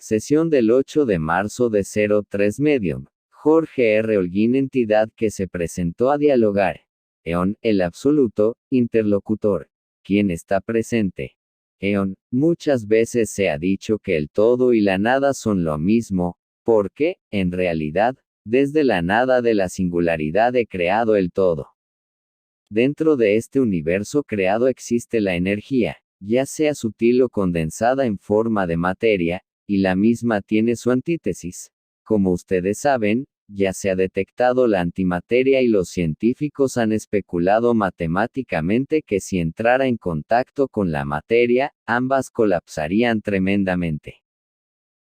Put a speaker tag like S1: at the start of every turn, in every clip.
S1: Sesión del 8 de marzo de 03 Medium. Jorge R. Holguín, entidad que se presentó a dialogar. Eón, el absoluto, interlocutor. ¿Quién está presente? Eón, muchas veces se ha dicho que el todo y la nada son lo mismo, porque, en realidad, desde la nada de la singularidad he creado el todo. Dentro de este universo creado existe la energía, ya sea sutil o condensada en forma de materia, y la misma tiene su antítesis. Como ustedes saben, ya se ha detectado la antimateria y los científicos han especulado matemáticamente que si entrara en contacto con la materia, ambas colapsarían tremendamente.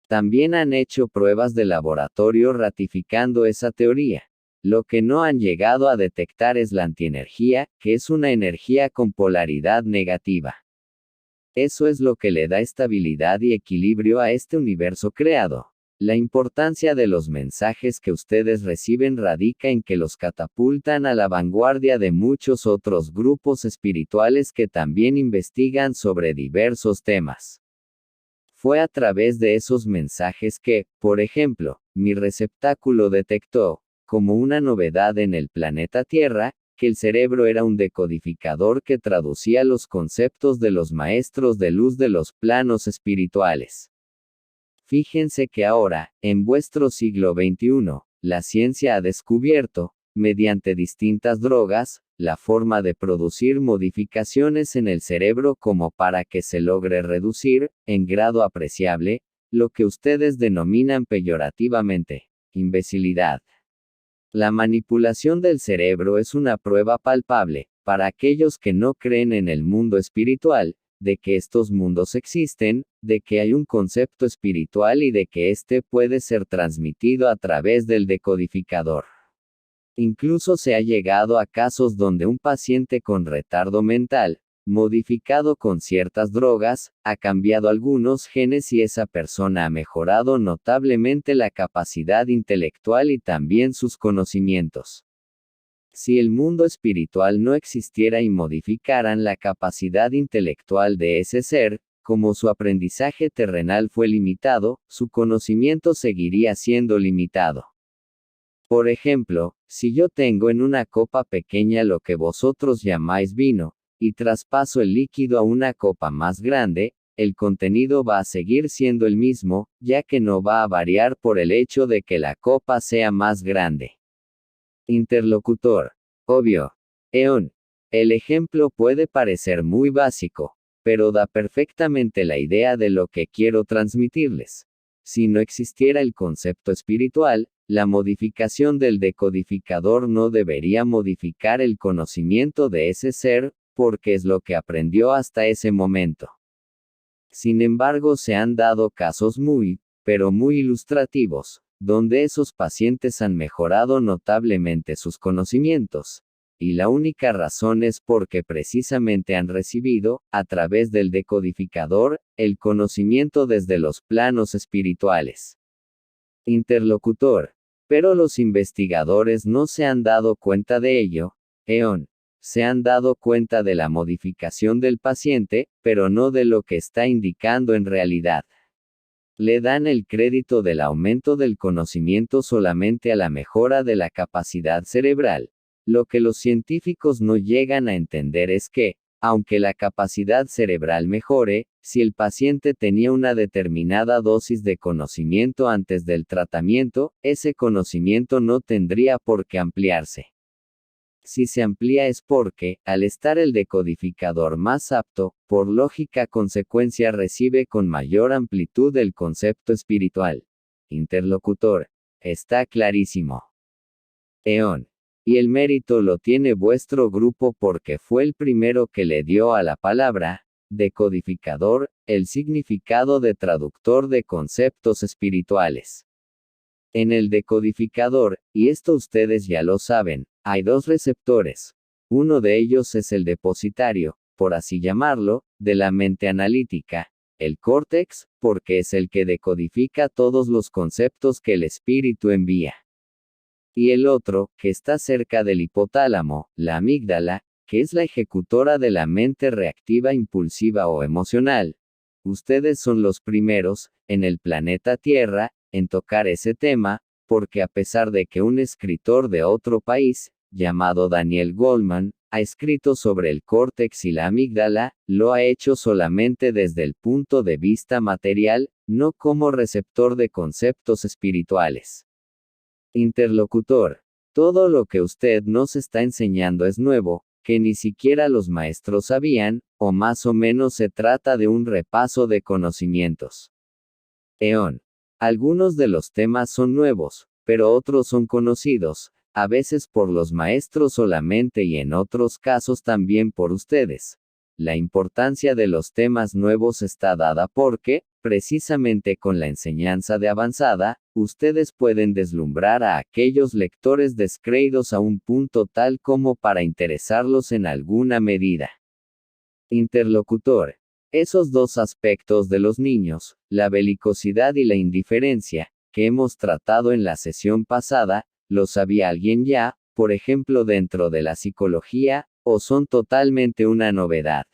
S1: También han hecho pruebas de laboratorio ratificando esa teoría. Lo que no han llegado a detectar es la antienergía, que es una energía con polaridad negativa. Eso es lo que le da estabilidad y equilibrio a este universo creado. La importancia de los mensajes que ustedes reciben radica en que los catapultan a la vanguardia de muchos otros grupos espirituales que también investigan sobre diversos temas. Fue a través de esos mensajes que, por ejemplo, mi receptáculo detectó, como una novedad en el planeta Tierra, que el cerebro era un decodificador que traducía los conceptos de los maestros de luz de los planos espirituales. Fíjense que ahora, en vuestro siglo XXI, la ciencia ha descubierto, mediante distintas drogas, la forma de producir modificaciones en el cerebro como para que se logre reducir, en grado apreciable, lo que ustedes denominan peyorativamente, imbecilidad. La manipulación del cerebro es una prueba palpable, para aquellos que no creen en el mundo espiritual, de que estos mundos existen, de que hay un concepto espiritual y de que éste puede ser transmitido a través del decodificador. Incluso se ha llegado a casos donde un paciente con retardo mental, modificado con ciertas drogas, ha cambiado algunos genes y esa persona ha mejorado notablemente la capacidad intelectual y también sus conocimientos. Si el mundo espiritual no existiera y modificaran la capacidad intelectual de ese ser, como su aprendizaje terrenal fue limitado, su conocimiento seguiría siendo limitado. Por ejemplo, si yo tengo en una copa pequeña lo que vosotros llamáis vino, y traspaso el líquido a una copa más grande, el contenido va a seguir siendo el mismo, ya que no va a variar por el hecho de que la copa sea más grande. Interlocutor. Obvio. Eón. El ejemplo puede parecer muy básico, pero da perfectamente la idea de lo que quiero transmitirles. Si no existiera el concepto espiritual, la modificación del decodificador no debería modificar el conocimiento de ese ser, porque es lo que aprendió hasta ese momento. Sin embargo, se han dado casos pero muy ilustrativos, donde esos pacientes han mejorado notablemente sus conocimientos. Y la única razón es porque precisamente han recibido, a través del decodificador, el conocimiento desde los planos espirituales. Interlocutor. Pero los investigadores no se han dado cuenta de ello, Eón. Se han dado cuenta de la modificación del paciente, pero no de lo que está indicando en realidad. Le dan el crédito del aumento del conocimiento solamente a la mejora de la capacidad cerebral. Lo que los científicos no llegan a entender es que, aunque la capacidad cerebral mejore, si el paciente tenía una determinada dosis de conocimiento antes del tratamiento, ese conocimiento no tendría por qué ampliarse. Si se amplía es porque, al estar el decodificador más apto, por lógica consecuencia recibe con mayor amplitud el concepto espiritual. Interlocutor. Está clarísimo. Eón. Y el mérito lo tiene vuestro grupo porque fue el primero que le dio a la palabra, decodificador, el significado de traductor de conceptos espirituales. En el decodificador, y esto ustedes ya lo saben, hay dos receptores. Uno de ellos es el depositario, por así llamarlo, de la mente analítica, el córtex, porque es el que decodifica todos los conceptos que el espíritu envía. Y el otro, que está cerca del hipotálamo, la amígdala, que es la ejecutora de la mente reactiva impulsiva o emocional. ustedes son los primeros, en el planeta Tierra, en tocar ese tema, porque a pesar de que un escritor de otro país, llamado Daniel Goleman, ha escrito sobre el córtex y la amígdala, lo ha hecho solamente desde el punto de vista material, no como receptor de conceptos espirituales. Interlocutor. Todo lo que usted nos está enseñando es nuevo, que ni siquiera los maestros sabían, o más o menos se trata de un repaso de conocimientos. Eón. Algunos de los temas son nuevos, pero otros son conocidos, a veces por los maestros solamente y en otros casos también por ustedes. La importancia de los temas nuevos está dada porque, precisamente con la enseñanza de avanzada, ustedes pueden deslumbrar a aquellos lectores descreídos a un punto tal como para interesarlos en alguna medida. Interlocutor. Esos dos aspectos de los niños, la belicosidad y la indiferencia, que hemos tratado en la sesión pasada, ¿los sabía alguien ya, por ejemplo dentro de la psicología, o son totalmente una novedad?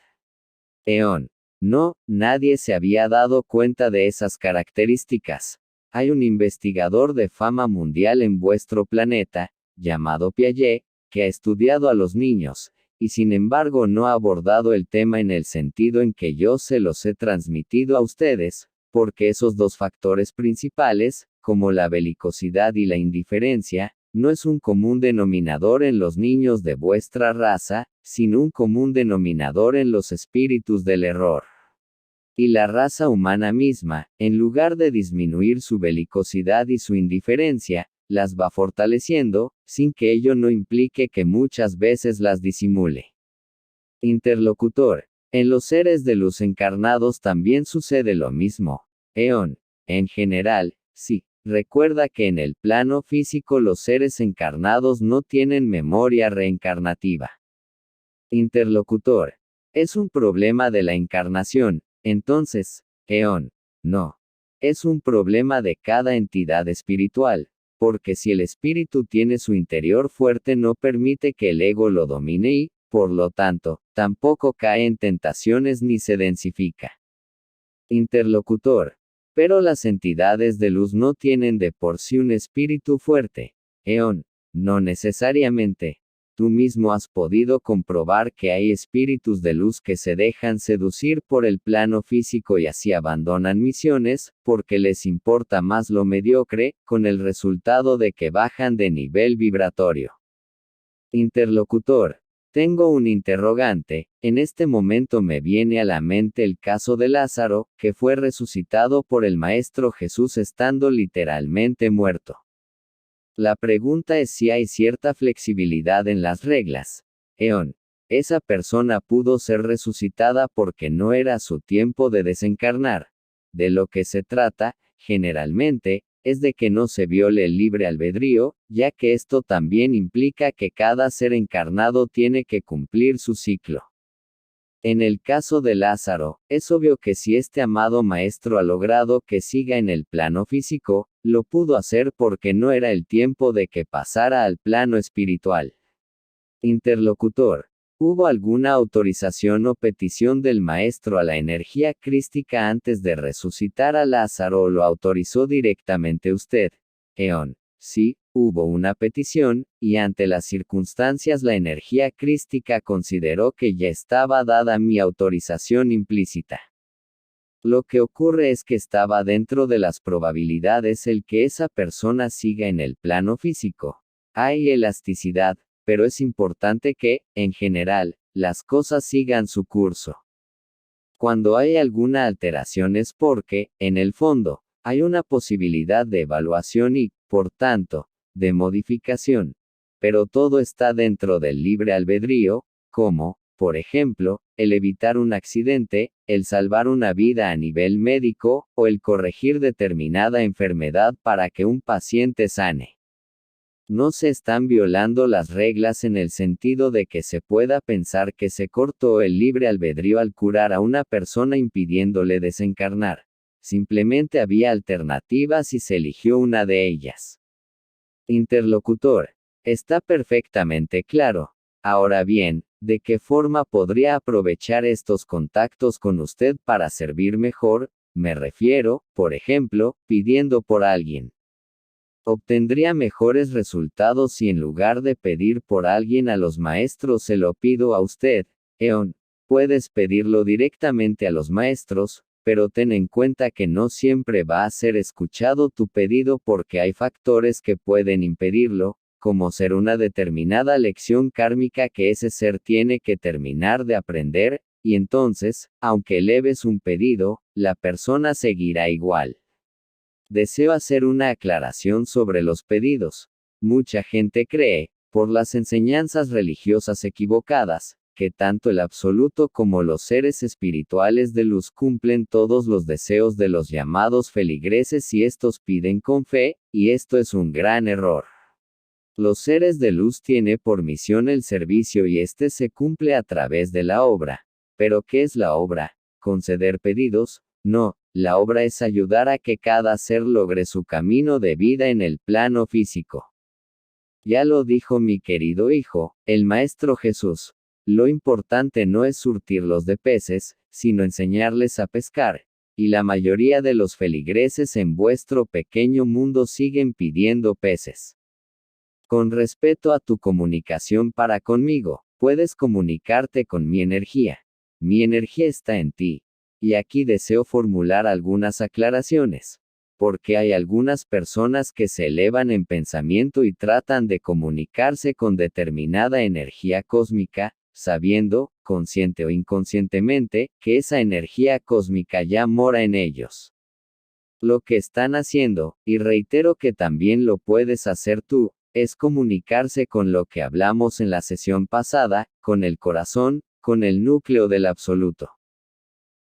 S1: Eón. No, nadie se había dado cuenta de esas características. Hay un investigador de fama mundial en vuestro planeta, llamado Piaget, que ha estudiado a los niños, y sin embargo no ha abordado el tema en el sentido en que yo se los he transmitido a ustedes, porque esos dos factores principales, como la belicosidad y la indiferencia, no es un común denominador en los niños de vuestra raza, sino un común denominador en los espíritus del error. Y la raza humana misma, en lugar de disminuir su belicosidad y su indiferencia, las va fortaleciendo, sin que ello no implique que muchas veces las disimule. Interlocutor. En los seres de luz encarnados también sucede lo mismo. Eón. En general, sí. Recuerda que en el plano físico los seres encarnados no tienen memoria reencarnativa. Interlocutor. Es un problema de la encarnación, entonces, Eón. No. Es un problema de cada entidad espiritual, porque si el espíritu tiene su interior fuerte no permite que el ego lo domine y, por lo tanto, tampoco cae en tentaciones ni se densifica. Interlocutor. Pero las entidades de luz no tienen de por sí un espíritu fuerte. Eón. No necesariamente. Tú mismo has podido comprobar que hay espíritus de luz que se dejan seducir por el plano físico y así abandonan misiones, porque les importa más lo mediocre, con el resultado de que bajan de nivel vibratorio. Interlocutor. Tengo un interrogante, en este momento me viene a la mente el caso de Lázaro, que fue resucitado por el Maestro Jesús estando literalmente muerto. La pregunta es si hay cierta flexibilidad en las reglas. Eón. Esa persona pudo ser resucitada porque no era su tiempo de desencarnar. De lo que se trata, generalmente, es de que no se viole el libre albedrío, ya que esto también implica que cada ser encarnado tiene que cumplir su ciclo. En el caso de Lázaro, es obvio que si este amado maestro ha logrado que siga en el plano físico, lo pudo hacer porque no era el tiempo de que pasara al plano espiritual. Interlocutor. ¿Hubo alguna autorización o petición del maestro a la energía crística antes de resucitar a Lázaro o lo autorizó directamente usted? Eón. Sí, hubo una petición, y ante las circunstancias la energía crística consideró que ya estaba dada mi autorización implícita. Lo que ocurre es que estaba dentro de las probabilidades el que esa persona siga en el plano físico. Hay elasticidad, pero es importante que, en general, las cosas sigan su curso. Cuando hay alguna alteración es porque, en el fondo, hay una posibilidad de evaluación y, por tanto, de modificación. Pero todo está dentro del libre albedrío, como, por ejemplo, el evitar un accidente, el salvar una vida a nivel médico, o el corregir determinada enfermedad para que un paciente sane. No se están violando las reglas en el sentido de que se pueda pensar que se cortó el libre albedrío al curar a una persona impidiéndole desencarnar. Simplemente había alternativas y se eligió una de ellas. Interlocutor. Está perfectamente claro. Ahora bien, ¿De qué forma podría aprovechar estos contactos con usted para servir mejor? Me refiero, por ejemplo, pidiendo por alguien. Obtendría mejores resultados si en lugar de pedir por alguien a los maestros se lo pido a usted, Eon. Puedes pedirlo directamente a los maestros, pero ten en cuenta que no siempre va a ser escuchado tu pedido porque hay factores que pueden impedirlo, como ser una determinada lección kármica que ese ser tiene que terminar de aprender, y entonces, aunque eleves un pedido, la persona seguirá igual. Deseo hacer una aclaración sobre los pedidos. Mucha gente cree, por las enseñanzas religiosas equivocadas, que tanto el absoluto como los seres espirituales de luz cumplen todos los deseos de los llamados feligreses si estos piden con fe, y esto es un gran error. Los seres de luz tienen por misión el servicio y este se cumple a través de la obra. ¿Pero qué es la obra? ¿Conceder pedidos? No, la obra es ayudar a que cada ser logre su camino de vida en el plano físico. Ya lo dijo mi querido hijo, el Maestro Jesús. Lo importante no es surtirlos de peces, sino enseñarles a pescar. Y la mayoría de los feligreses en vuestro pequeño mundo siguen pidiendo peces. Con respeto a tu comunicación para conmigo, puedes comunicarte con mi energía. Mi energía está en ti. Y aquí deseo formular algunas aclaraciones. Porque hay algunas personas que se elevan en pensamiento y tratan de comunicarse con determinada energía cósmica, sabiendo, consciente o inconscientemente, que esa energía cósmica ya mora en ellos. Lo que están haciendo, y reitero que también lo puedes hacer tú, es comunicarse con lo que hablamos en la sesión pasada, con el corazón, con el núcleo del absoluto.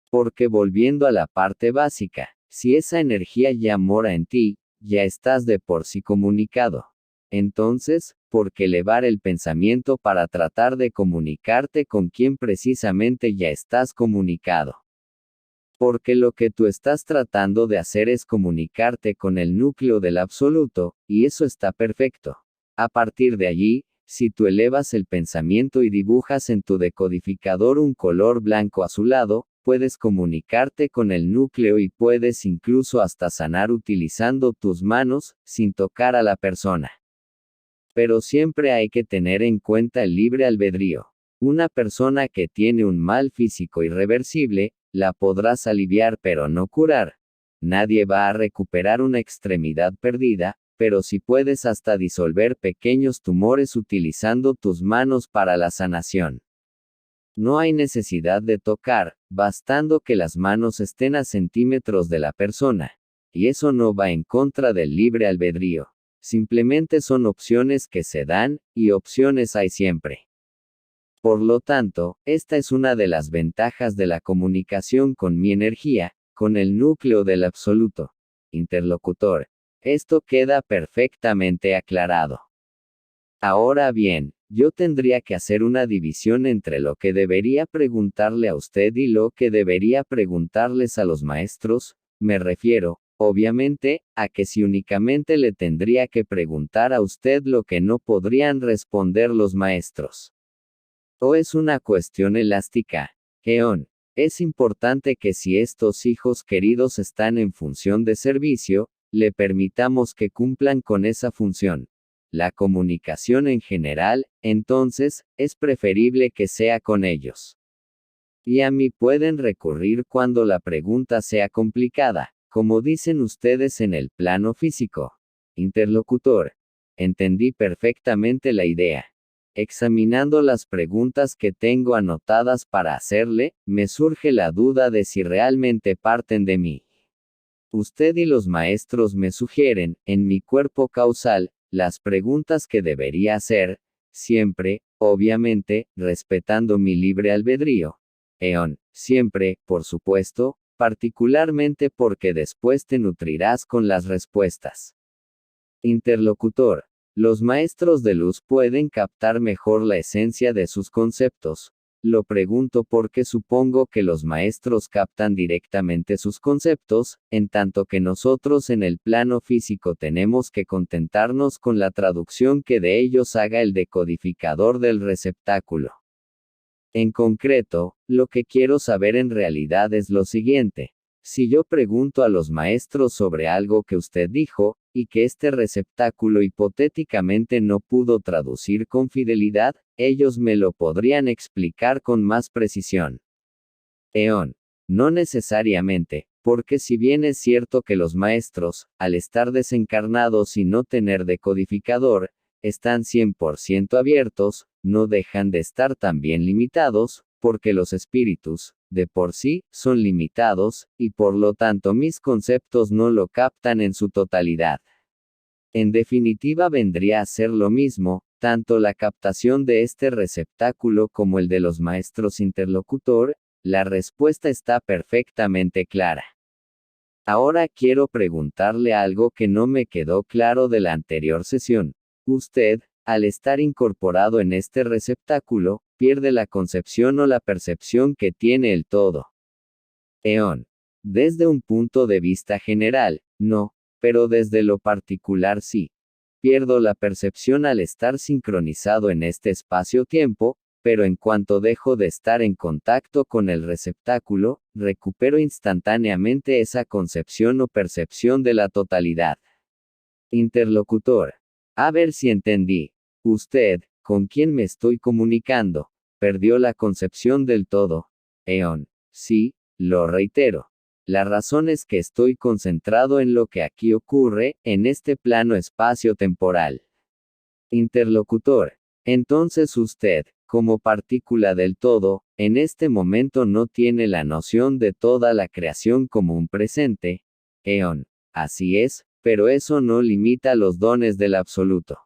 S1: Porque volviendo a la parte básica, si esa energía ya mora en ti, ya estás de por sí comunicado. Entonces, ¿por qué elevar el pensamiento para tratar de comunicarte con quien precisamente ya estás comunicado? Porque lo que tú estás tratando de hacer es comunicarte con el núcleo del absoluto, y eso está perfecto. A partir de allí, si tú elevas el pensamiento y dibujas en tu decodificador un color blanco azulado, puedes comunicarte con el núcleo y puedes incluso hasta sanar utilizando tus manos, sin tocar a la persona. Pero siempre hay que tener en cuenta el libre albedrío. Una persona que tiene un mal físico irreversible, la podrás aliviar pero no curar. Nadie va a recuperar una extremidad perdida, pero sí puedes hasta disolver pequeños tumores utilizando tus manos para la sanación. No hay necesidad de tocar, bastando que las manos estén a centímetros de la persona. Y eso no va en contra del libre albedrío. Simplemente son opciones que se dan, y opciones hay siempre. Por lo tanto, esta es una de las ventajas de la comunicación con mi energía, con el núcleo del absoluto. Interlocutor. Esto queda perfectamente aclarado. Ahora bien, yo tendría que hacer una división entre lo que debería preguntarle a usted y lo que debería preguntarles a los maestros. Me refiero, obviamente, a que si únicamente le tendría que preguntar a usted lo que no podrían responder los maestros. O es una cuestión elástica. Eon. Es importante que si estos hijos queridos están en función de servicio, le permitamos que cumplan con esa función. La comunicación en general, entonces, es preferible que sea con ellos. Y a mí pueden recurrir cuando la pregunta sea complicada, como dicen ustedes en el plano físico. Interlocutor. Entendí perfectamente la idea. Examinando las preguntas que tengo anotadas para hacerle, me surge la duda de si realmente parten de mí. Usted y los maestros me sugieren, en mi cuerpo causal, las preguntas que debería hacer, siempre, obviamente, respetando mi libre albedrío. Eon, siempre, por supuesto, particularmente porque después te nutrirás con las respuestas. Interlocutor. Los maestros de luz pueden captar mejor la esencia de sus conceptos. Lo pregunto porque supongo que los maestros captan directamente sus conceptos, en tanto que nosotros en el plano físico tenemos que contentarnos con la traducción que de ellos haga el decodificador del receptáculo. En concreto, lo que quiero saber en realidad es lo siguiente. Si yo pregunto a los maestros sobre algo que usted dijo, y que este receptáculo hipotéticamente no pudo traducir con fidelidad, ellos me lo podrían explicar con más precisión. Eón. No necesariamente, porque si bien es cierto que los maestros, al estar desencarnados y no tener decodificador, están 100% abiertos, no dejan de estar también limitados, porque los espíritus, de por sí, son limitados, y por lo tanto mis conceptos no lo captan en su totalidad. En definitiva vendría a ser lo mismo, tanto la captación de este receptáculo como el de los maestros interlocutor. La respuesta está perfectamente clara. Ahora quiero preguntarle algo que no me quedó claro de la anterior sesión. Usted, al estar incorporado en este receptáculo, pierde la concepción o la percepción que tiene el todo. Eón. Desde un punto de vista general, no, pero desde lo particular sí. Pierdo la percepción al estar sincronizado en este espacio-tiempo, pero en cuanto dejo de estar en contacto con el receptáculo, recupero instantáneamente esa concepción o percepción de la totalidad. Interlocutor. A ver si entendí. Usted, ¿con quién me estoy comunicando? Perdió la concepción del todo. Eón. Sí, lo reitero. La razón es que estoy concentrado en lo que aquí ocurre, en este plano espacio-temporal. Interlocutor. Entonces usted, como partícula del todo, en este momento no tiene la noción de toda la creación como un presente. Eón. Así es, pero eso no limita los dones del absoluto.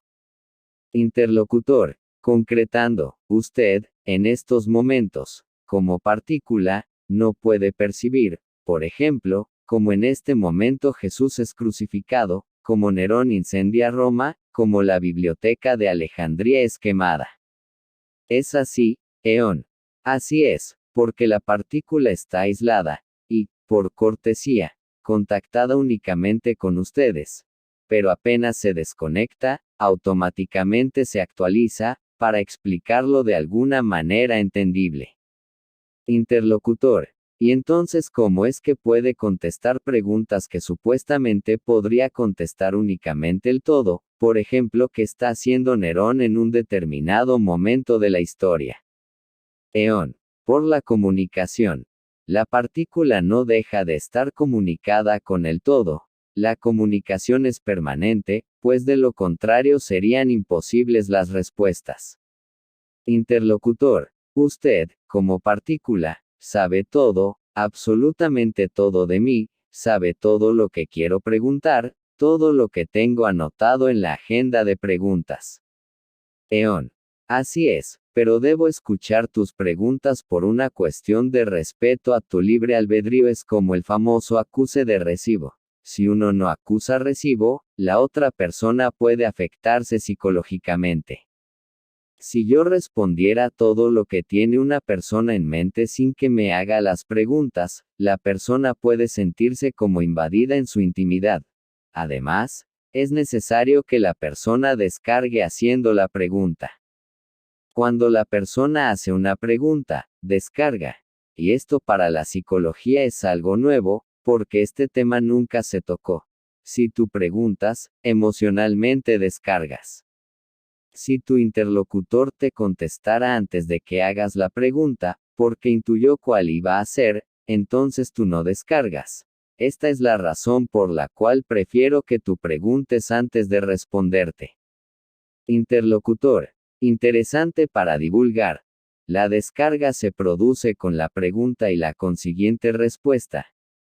S1: Interlocutor. Concretando, usted, en estos momentos, como partícula, no puede percibir, por ejemplo, como en este momento Jesús es crucificado, como Nerón incendia Roma, como la biblioteca de Alejandría es quemada. Es así, Eón. Así es, porque la partícula está aislada, y, por cortesía, contactada únicamente con ustedes. Pero apenas se desconecta, automáticamente se actualiza, para explicarlo de alguna manera entendible. Interlocutor. Y entonces, ¿cómo es que puede contestar preguntas que supuestamente podría contestar únicamente el todo? Por ejemplo, ¿qué está haciendo Nerón en un determinado momento de la historia? Eón. Por la comunicación. La partícula no deja de estar comunicada con el todo. La comunicación es permanente, pues de lo contrario serían imposibles las respuestas. Interlocutor. Usted, como partícula, sabe todo, absolutamente todo de mí, sabe todo lo que quiero preguntar, todo lo que tengo anotado en la agenda de preguntas. Eón. Así es, pero debo escuchar tus preguntas por una cuestión de respeto a tu libre albedrío. Es como el famoso acuse de recibo. Si uno no acusa recibo, la otra persona puede afectarse psicológicamente. Si yo respondiera todo lo que tiene una persona en mente sin que me haga las preguntas, la persona puede sentirse como invadida en su intimidad. Además, es necesario que la persona descargue haciendo la pregunta. Cuando la persona hace una pregunta, descarga. Y esto para la psicología es algo nuevo, porque este tema nunca se tocó. Si tú preguntas, emocionalmente descargas. Si tu interlocutor te contestara antes de que hagas la pregunta, porque intuyó cuál iba a ser, entonces tú no descargas. Esta es la razón por la cual prefiero que tú preguntes antes de responderte. Interlocutor. Interesante para divulgar. La descarga se produce con la pregunta y la consiguiente respuesta.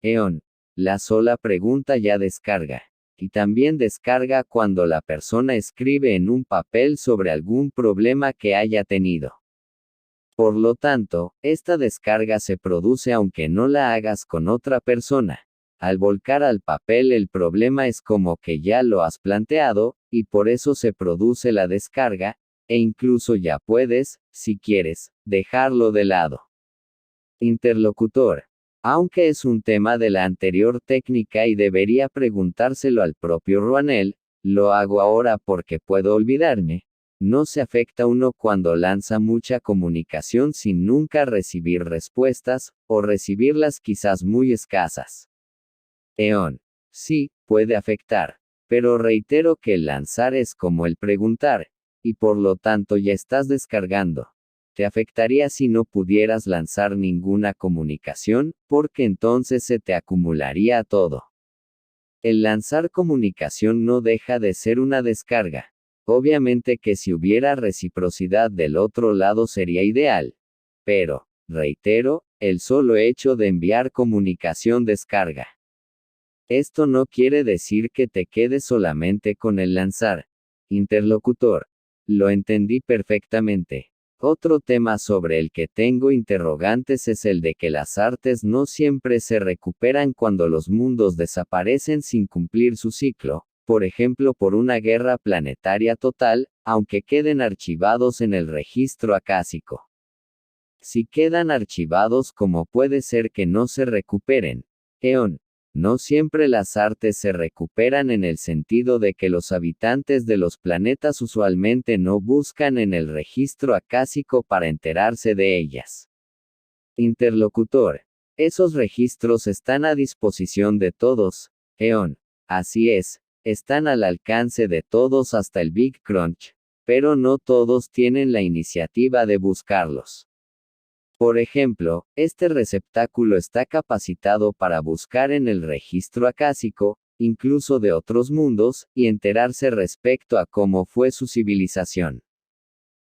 S1: Eón. La sola pregunta ya descarga. Y también descarga cuando la persona escribe en un papel sobre algún problema que haya tenido. Por lo tanto, esta descarga se produce aunque no la hagas con otra persona. Al volcar al papel el problema es como que ya lo has planteado, y por eso se produce la descarga, e incluso ya puedes, si quieres, dejarlo de lado. Interlocutor. Aunque es un tema de la anterior técnica y debería preguntárselo al propio Ruanel, lo hago ahora porque puedo olvidarme. ¿no se afecta uno cuando lanza mucha comunicación sin nunca recibir respuestas, o recibirlas quizás muy escasas? Eon. Sí, puede afectar. Pero reitero que el lanzar es como el preguntar, y por lo tanto ya estás descargando. Te afectaría si no pudieras lanzar ninguna comunicación, porque entonces se te acumularía todo. El lanzar comunicación no deja de ser una descarga. Obviamente que si hubiera reciprocidad del otro lado sería ideal. Pero, reitero, el solo hecho de enviar comunicación descarga. Esto no quiere decir que te quedes solamente con el lanzar. Interlocutor. Lo entendí perfectamente. Otro tema sobre el que tengo interrogantes es el de que las artes no siempre se recuperan cuando los mundos desaparecen sin cumplir su ciclo, por ejemplo por una guerra planetaria total, aunque queden archivados en el registro acásico. Si quedan archivados, ¿cómo puede ser que no se recuperen? Eon. No siempre las artes se recuperan en el sentido de que los habitantes de los planetas usualmente no buscan en el registro acásico para enterarse de ellas. Interlocutor. Esos registros están a disposición de todos, Eon. Así es, están al alcance de todos hasta el Big Crunch, pero no todos tienen la iniciativa de buscarlos. Por ejemplo, este receptáculo está capacitado para buscar en el registro acásico, incluso de otros mundos, y enterarse respecto a cómo fue su civilización.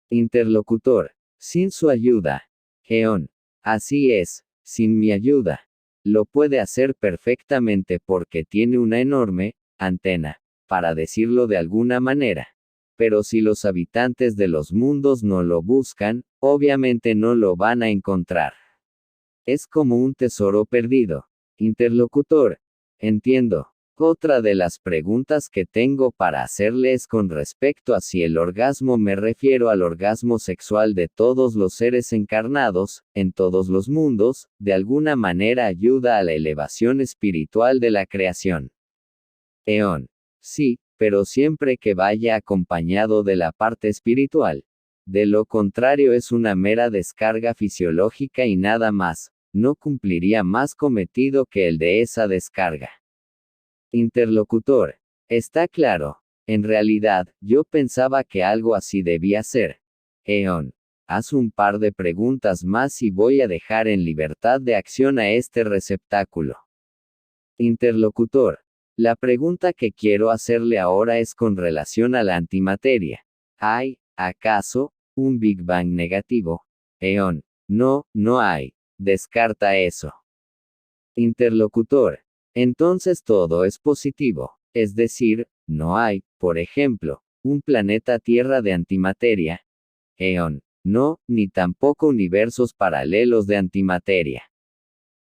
S1: Interlocutor. Sin su ayuda. Eon. Así es, sin mi ayuda. Lo puede hacer perfectamente porque tiene una enorme antena, para decirlo de alguna manera. Pero si los habitantes de los mundos no lo buscan, obviamente no lo van a encontrar. Es como un tesoro perdido. Interlocutor. Entiendo. Otra de las preguntas que tengo para hacerle es con respecto a si el orgasmo, me refiero al orgasmo sexual de todos los seres encarnados, en todos los mundos, de alguna manera ayuda a la elevación espiritual de la creación. Eon. Sí, pero siempre que vaya acompañado de la parte espiritual. De lo contrario es una mera descarga fisiológica y nada más, no cumpliría más cometido que el de esa descarga. Interlocutor. Está claro. En realidad, yo pensaba que algo así debía ser. Eon. Haz un par de preguntas más y voy a dejar en libertad de acción a este receptáculo. Interlocutor. La pregunta que quiero hacerle ahora es con relación a la antimateria. ¿Hay, acaso, un Big Bang negativo? Eon. No, no hay. Descarta eso. Interlocutor. Entonces todo es positivo. Es decir, no hay, por ejemplo, un planeta Tierra de antimateria. Eon. No, ni tampoco universos paralelos de antimateria.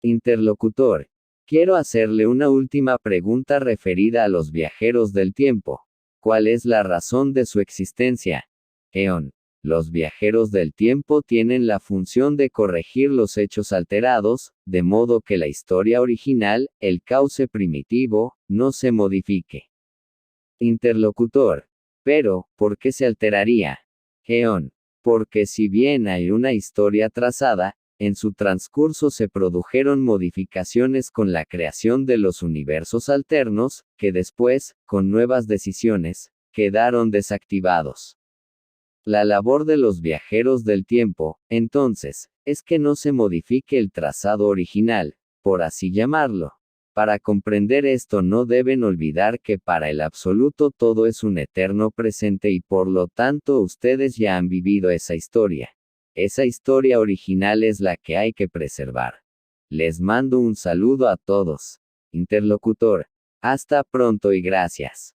S1: Interlocutor. Quiero hacerle una última pregunta referida a los viajeros del tiempo. ¿Cuál es la razón de su existencia? Eon. Los viajeros del tiempo tienen la función de corregir los hechos alterados, de modo que la historia original, el cauce primitivo, no se modifique. Interlocutor. Pero, ¿por qué se alteraría? Eon. Porque si bien hay una historia trazada, en su transcurso se produjeron modificaciones con la creación de los universos alternos, que después, con nuevas decisiones, quedaron desactivados. La labor de los viajeros del tiempo, entonces, es que no se modifique el trazado original, por así llamarlo. Para comprender esto no deben olvidar que para el absoluto todo es un eterno presente y por lo tanto ustedes ya han vivido esa historia. Esa historia original es la que hay que preservar. Les mando un saludo a todos. Interlocutor. Hasta pronto y gracias.